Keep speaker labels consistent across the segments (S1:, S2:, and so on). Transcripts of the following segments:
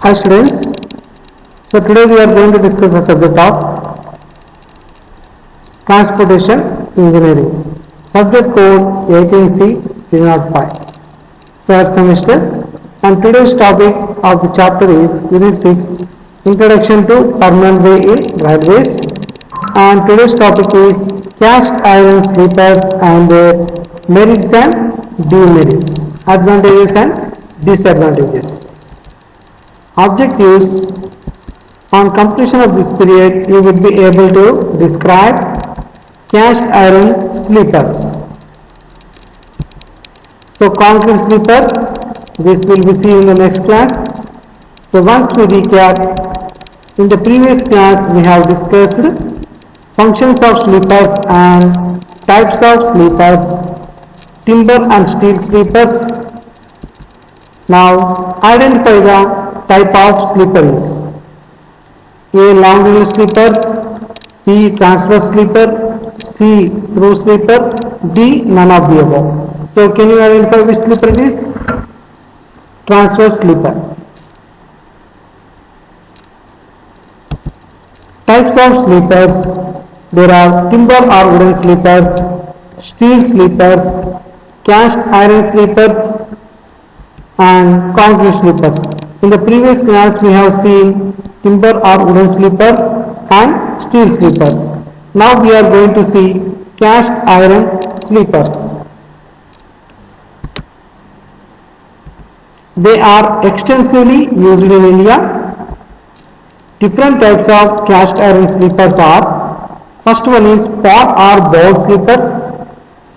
S1: Hi students, so today we are going to discuss the subject of Transportation Engineering, subject code 18C305, third semester, and today's topic of the chapter is Unit 6, Introduction to Permanent Way in Railways, and today's topic is cast iron sleepers and their merits and demerits, advantages and disadvantages. Objectives: on completion of this period, you will be able to describe cast iron sleepers. So concrete sleepers, this will be seen in the next class. So once we recap, in the previous class we have discussed functions of sleepers and types of sleepers, timber and steel sleepers. Now identify the type of sleepers. A long wheel sleepers, B transverse sleeper, C through sleeper, D none of the above. So can you identify which sleeper it is? Transverse sleeper. Types of sleepers: there are timber or wooden sleepers, steel sleepers, cast iron sleepers and concrete sleepers. In the previous class we have seen timber or wooden sleepers and steel sleepers. Now we are going to see cast iron sleepers. They are extensively used in India. Different types of cast iron sleepers are: first one is pot or bowl sleepers,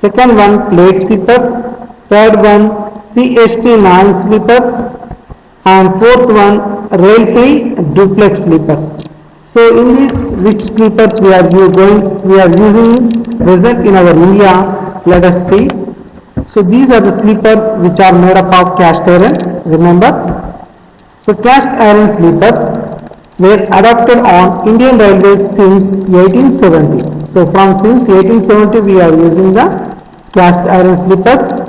S1: second one plate sleepers, third one CST9 sleepers, and fourth one rail-free duplex sleepers. So in this, which sleepers we are using present in our India, let us see. So these are the sleepers which are made up of cast iron, remember. So cast iron sleepers were adopted on Indian Railways since 1870. So since 1870 we are using the cast iron sleepers.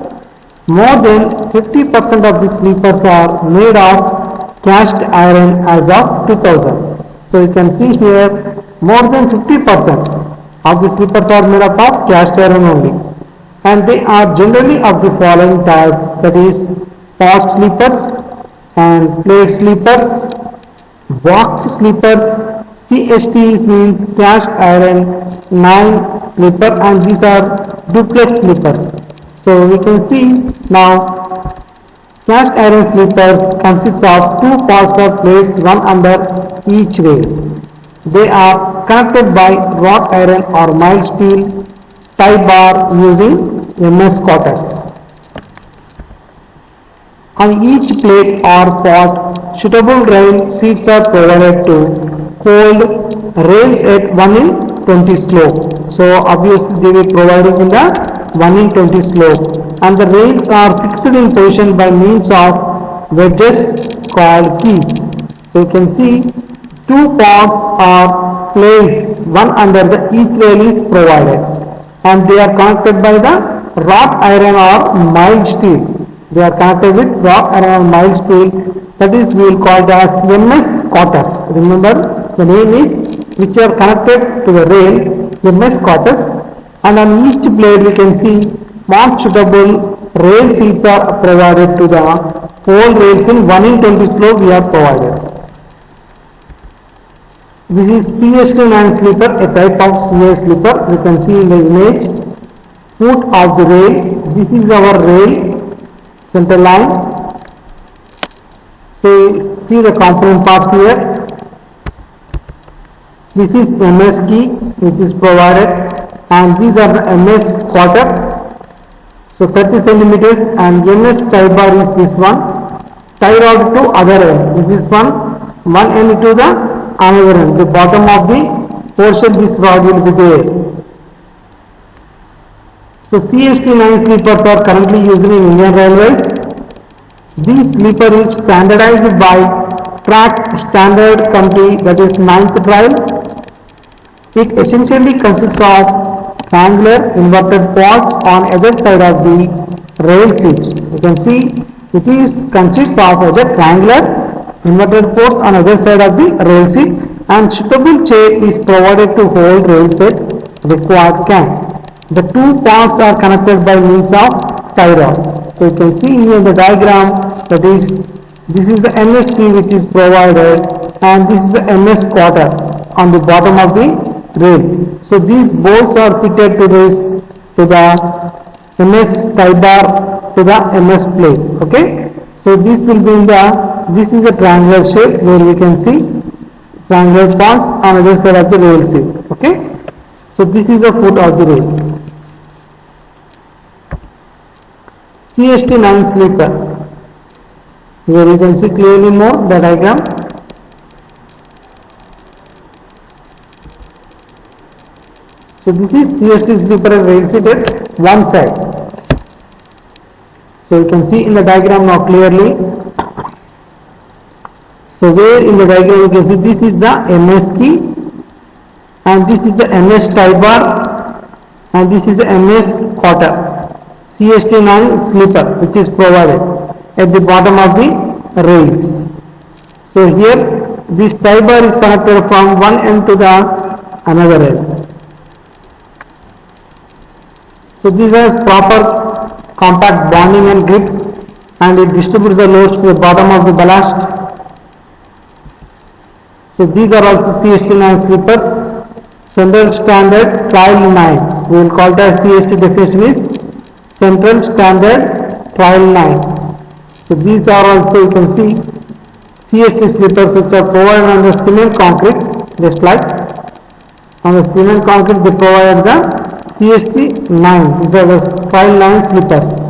S1: More than 50% of the sleepers are made of cast iron as of 2000. So you can see here more than 50% of the sleepers are made up of cast iron only, and they are generally of the following types, that is pot sleepers and plate sleepers, box sleepers. CST means cast iron 9 sleeper, and these are duplex sleepers. So we can see now cast iron sleepers consists of two parts of plates, one under each rail. They are connected by wrought iron or mild steel tie bar using MS cutters. On each plate or pot, suitable rail seats are provided to hold rails at 1 in 20 slope. So obviously they will provide it in the 1 in 20 slope, and the rails are fixed in position by means of wedges called keys. So you can see two pots or plates, one under each rail is provided, and they are connected by the wrought iron or mild steel. They are connected with wrought iron or mild steel, that is we will call it as MS cutters. Remember the name is which are connected to the rail, MS cutters. And on each blade we can see marked suitable rail seats are provided to the whole rails in 1 in 20 slope we are provided. This is CST9 sleeper, a type of CA sleeper. You can see in the image, foot of the rail. This is our rail center line. So see the component parts here. This is MS key which is provided, and these are the MS cutter, so 30 centimeters, and MS tie bar is this one, tie rod to other end, this is one end to the another end, the bottom of the portion this rod will be there. So CST9 sleepers are currently used in Indian Railways. This sleeper is standardized by Track Standard Committee, that is 9th trial. It essentially consists of triangular inverted pots on either side of the rail seat. You can see it consists of either triangular inverted ports on either side of the rail seat, and suitable chair is provided to hold rail set required can. The two parts are connected by means of tie rod. So you can see here in the diagram, that is, this is the MS key which is provided, and this is the MS quarter on the bottom of the rail. So these bolts are fitted to the MS tie bar, to the MS plate. Okay. So this will be in this is a triangular shape where we can see triangular points on either side of the rail seat. Okay. So this is the foot of the rail. CST9 sleeper. Here you can see clearly more the diagram. So this is CST sleeper rail seat at one side. So you can see in the diagram now clearly. So where in the diagram you can see this is the MS key, and this is the MS tie bar, and this is the MS quarter. CST9 sleeper which is provided at the bottom of the rails. So here this tie bar is connected from one end to the another end. So this has proper compact bonding and grip, and it distributes the loads to the bottom of the ballast. So these are also CST9 sleepers. Central Standard Trial 9. We will call it as CST definition is Central Standard Trial 9. So these are also, you can see, CST sleepers which are provided on the cement concrete, just like on the cement concrete they provide the CST9. These are the Trial 9 sleepers.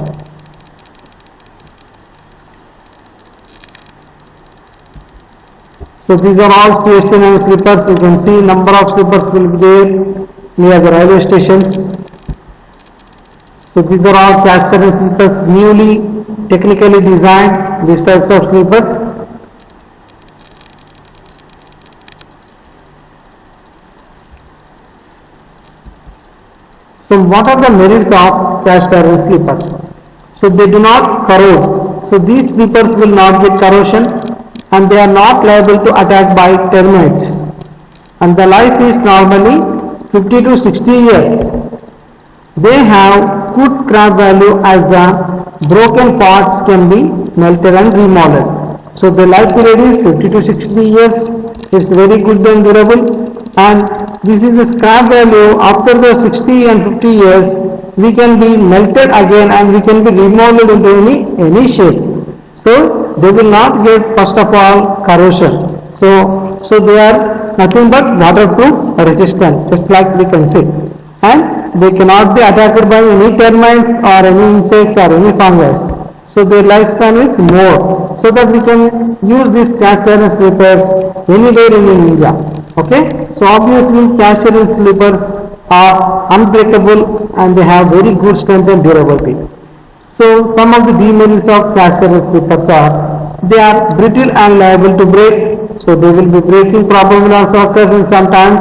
S1: So these are all CST9 sleepers. You can see number of sleepers will be there near the railway stations. So these are all cast iron sleepers, newly technically designed, these types of sleepers. So what are the merits of cast iron sleepers? So they do not corrode. So these sleepers will not get corrosion, and they are not liable to attack by termites, and the life is normally 50 to 60 years. They have good scrap value as the broken parts can be melted and remolded. So the life period is 50 to 60 years. It's very good and durable, and this is the scrap value. After the 60 and 50 years we can be melted again and we can be remolded into any shape. So they will not get, first of all, corrosion. So they are nothing but waterproof resistant, just like we can see, and they cannot be attacked by any termites or any insects or any fungus. So their lifespan is more, so that we can use these cast iron sleepers anywhere in India. Okay, so obviously cast iron sleepers are unbreakable and they have very good strength and durability. So some of the demerits of cast iron sleepers are, they are brittle and liable to break. So they will be breaking probably on occurs sometimes,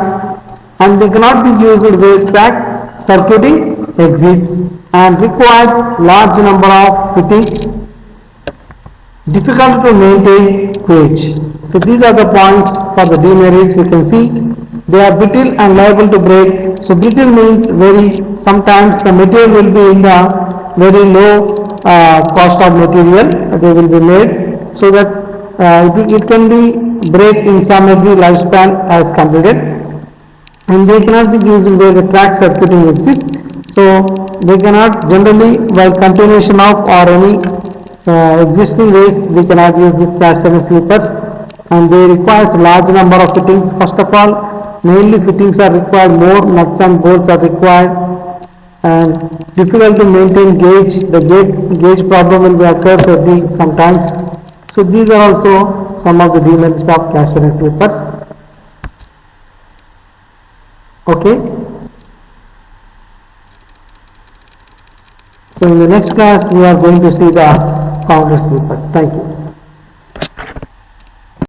S1: and they cannot be used with track circuiting exits and requires large number of fittings. Difficult to maintain gauge. So these are the points for the demerits. You can see they are brittle and liable to break. So brittle means sometimes the material will be in the very low cost of material they will be made, so that it can be break in some of the lifespan as completed, and they cannot be used where the track circuiting exists. So they cannot generally, while continuation of or any existing ways, we cannot use these cast iron sleepers, and they requires large number of fittings. First of all, mainly fittings are required, more nuts and bolts are required, and difficult to maintain gauge. The gauge problem will be occurs sometimes. So these are also some of the demerits of cast iron sleepers. Okay. So in the next class we are going to see the counter sleepers. Thank you.